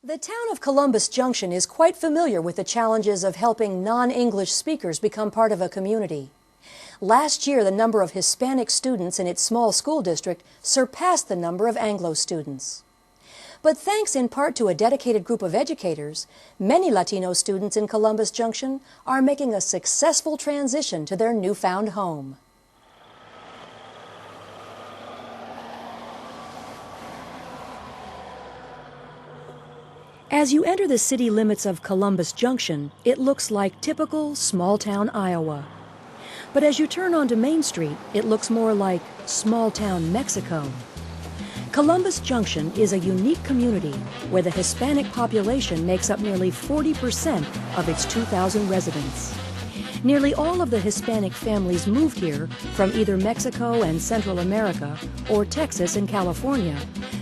The town of Columbus Junction is quite familiar with the challenges of helping non-English speakers become part of a community. Last year, the number of Hispanic students in its small school district surpassed the number of Anglo students. But thanks in part to a dedicated group of educators, many Latino students in Columbus Junction are making a successful transition to their newfound home. As you enter the city limits of Columbus Junction, it looks like typical small-town Iowa. But as you turn onto Main Street, it looks more like small-town Mexico. Columbus Junction is a unique community where the Hispanic population makes up nearly 40% of its 2,000 residents. Nearly all of the Hispanic families moved here from either Mexico and Central America or Texas and California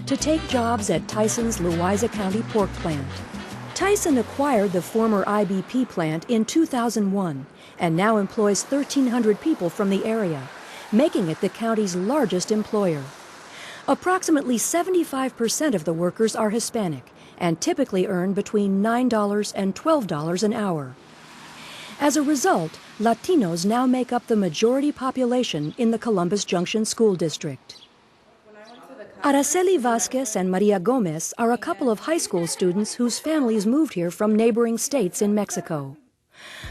to take jobs at Tyson's Louisa County pork plant. Tyson acquired the former IBP plant in 2001 and now employs 1,300 people from the area, making it the county's largest employer. Approximately 75% of the workers are Hispanic and typically earn between $9 and $12 an hour. As a result, Latinos now make up the majority population in the Columbus Junction School District. Araceli Vasquez and Maria Gomez are a couple of high school students whose families moved here from neighboring states in Mexico.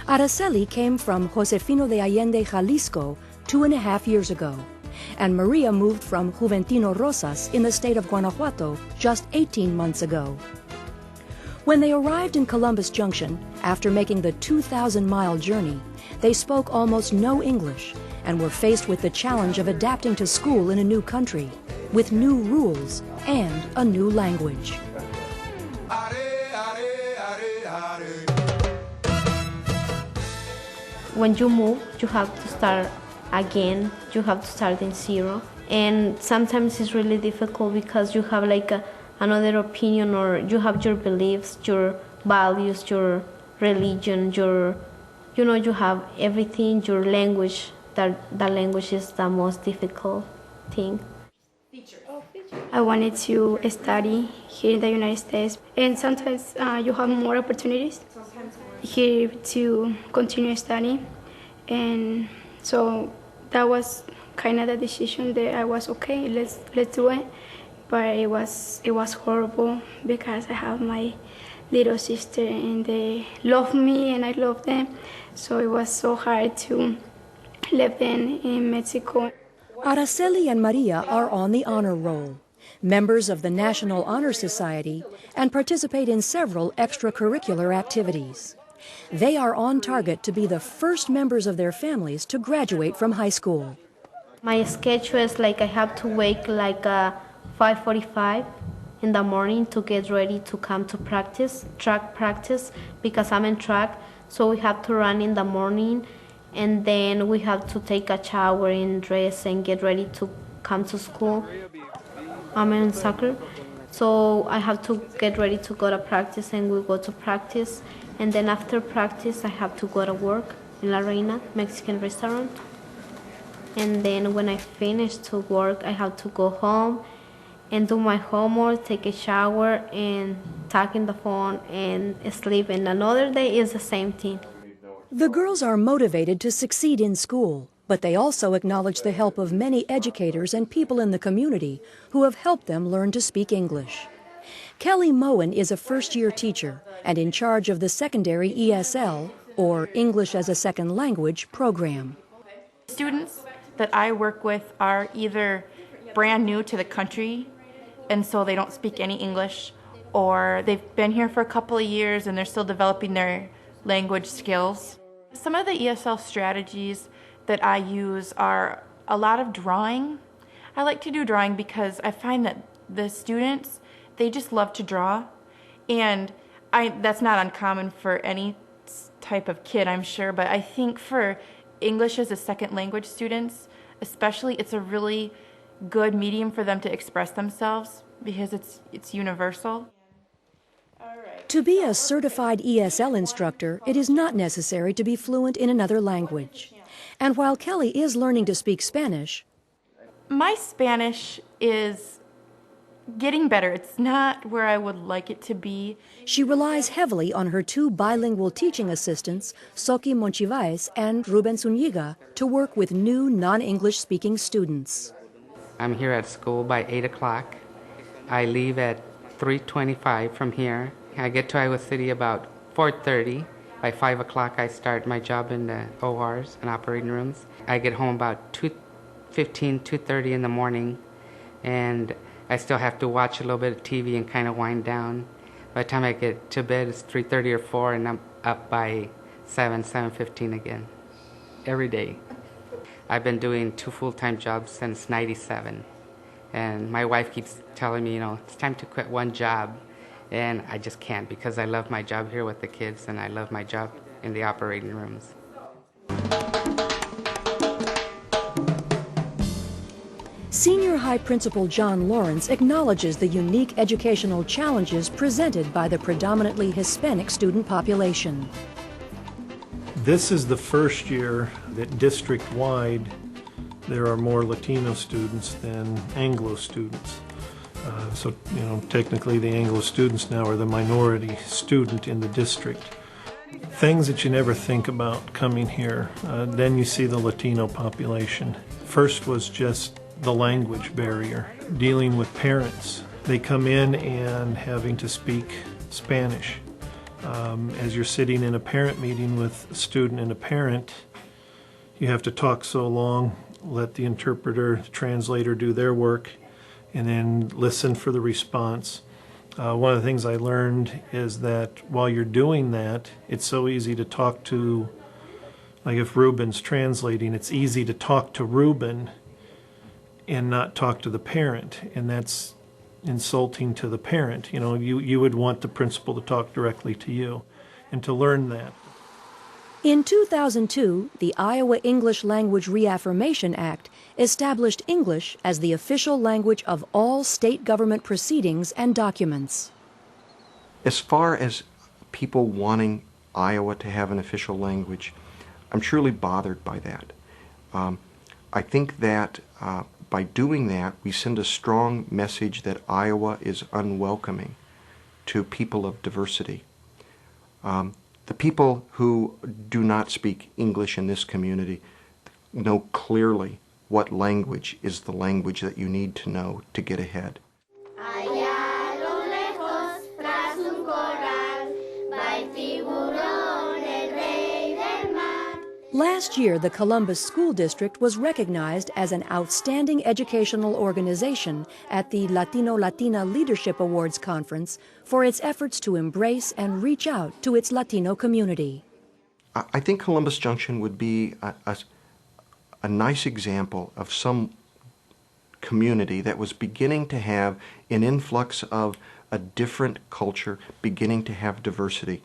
Araceli came from Josefino de Allende, Jalisco, 2.5 years ago, and Maria moved from Juventino Rosas in the state of Guanajuato just 18 months ago. When they arrived in Columbus Junction, after making the 2,000-mile journey, they spoke almost no English and were faced with the challenge of adapting to school in a new country, with new rules and a new language. When you move, you have to start again. You have to start in zero. And sometimes it's really difficult because you have another opinion, or you have your beliefs, your values, your religion, you have everything, your language. That language is the most difficult thing. I wanted to study here in the United States, and sometimes you have more opportunities here to continue studying, and so that was kind of the decision that I was okay, let's do it. But it was horrible because I have my little sister and they love me and I love them, so it was so hard to live in Mexico. Araceli and Maria are on the honor roll, members of the National Honor Society, and participate in several extracurricular activities. They are on target to be the first members of their families to graduate from high school. My schedule is I have to wake 5:45 in the morning to get ready to come to practice, track practice, because I'm in track, so we have to run in the morning, and then we have to take a shower and dress and get ready to come to school. I'm in soccer, so I have to get ready to go to practice, and we go to practice, and then after practice I have to go to work in La Reina, Mexican restaurant. And then when I finish to work, I have to go home and do my homework, take a shower, and talk in the phone and sleep. And another day is the same thing. The girls are motivated to succeed in school, but they also acknowledge the help of many educators and people in the community who have helped them learn to speak English. Kelly Moen is a first-year teacher and in charge of the secondary ESL, or English as a Second Language, program. Students that I work with are either brand new to the country, and so they don't speak any English, or they've been here for a couple of years and they're still developing their language skills. Some of the ESL strategies that I use are a lot of drawing. I like to do drawing because I find that the students, they just love to draw, and that's not uncommon for any type of kid, I'm sure, but I think for English as a second language students, especially, it's a really good medium for them to express themselves because it's universal. To be a certified ESL instructor, it is not necessary to be fluent in another language. And while Kelly is learning to speak Spanish, my Spanish is getting better. It's not where I would like it to be. She relies heavily on her two bilingual teaching assistants, Soki Monchivais and Ruben Zuniga, to work with new non-English speaking students. I'm here at school by 8 o'clock. I leave at 3:25 from here. I get to Iowa City about 4:30. By 5 o'clock, I start my job in the ORs and operating rooms. I get home about 2:15, 2:30 in the morning, and I still have to watch a little bit of TV and kind of wind down. By the time I get to bed, it's 3:30 or 4, and I'm up by 7:15 again, every day. I've been doing 2 full-time jobs since '97, and my wife keeps telling me, it's time to quit one job, and I just can't because I love my job here with the kids, and I love my job in the operating rooms. Senior High Principal John Lawrence acknowledges the unique educational challenges presented by the predominantly Hispanic student population. This is the first year that district-wide there are more Latino students than Anglo students. So technically the Anglo students now are the minority student in the district. Things that you never think about coming here. Then you see the Latino population. First was just the language barrier, dealing with parents. They come in and having to speak Spanish. As you're sitting in a parent meeting with a student and a parent, you have to talk so long, let the interpreter, the translator do their work, and then listen for the response. One of the things I learned is that while you're doing that, it's so easy to talk to, like if Ruben's translating, it's easy to talk to Ruben and not talk to the parent, and that's insulting to the parent. You would want the principal to talk directly to you, and to learn that. In 2002, the Iowa English Language Reaffirmation Act established English as the official language of all state government proceedings and documents. As far as people wanting Iowa to have an official language, I'm truly bothered by that. I think that by doing that, we send a strong message that Iowa is unwelcoming to people of diversity. The people who do not speak English in this community know clearly what language is the language that you need to know to get ahead. Last year, the Columbus School District was recognized as an outstanding educational organization at the Latino-Latina Leadership Awards Conference for its efforts to embrace and reach out to its Latino community. I think Columbus Junction would be a nice example of some community that was beginning to have an influx of a different culture, beginning to have diversity,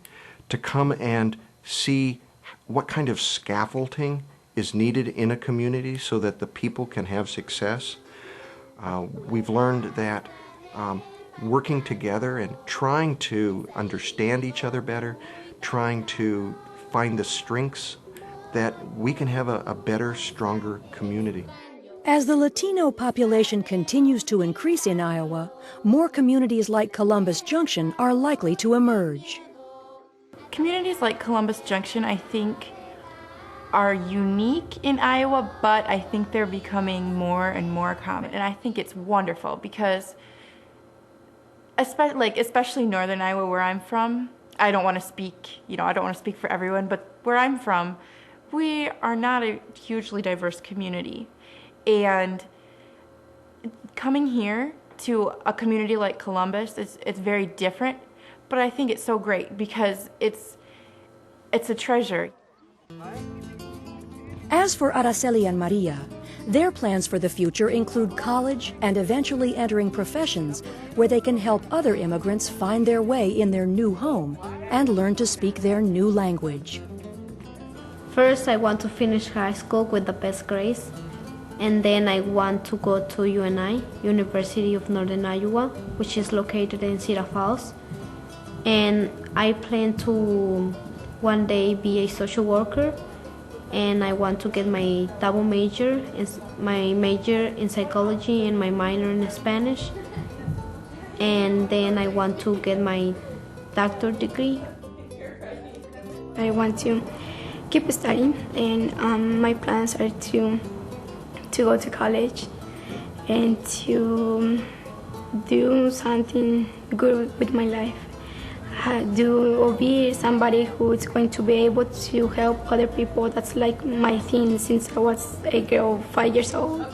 to come and see what kind of scaffolding is needed in a community so that the people can have success. We've learned that working together and trying to understand each other better, trying to find the strengths, that we can have a better, stronger community. As the Latino population continues to increase in Iowa, more communities like Columbus Junction are likely to emerge. Communities like Columbus Junction, I think, are unique in Iowa, but I think they're becoming more and more common. And I think it's wonderful because, especially northern Iowa, where I'm from, I don't want to speak for everyone, but where I'm from, we are not a hugely diverse community. And coming here to a community like Columbus, it's very different. But I think it's so great because it's a treasure. As for Araceli and Maria, their plans for the future include college and eventually entering professions where they can help other immigrants find their way in their new home and learn to speak their new language. First, I want to finish high school with the best grades, and then I want to go to UNI, University of Northern Iowa, which is located in Cedar Falls. And I plan to one day be a social worker, and I want to get my double major, my major in psychology and my minor in Spanish. and then I want to get my doctorate degree. I want to keep studying, and my plans are to go to college and to do something good with my life. Do or be somebody who is going to be able to help other people. That's like my thing since I was a girl, 5 years old.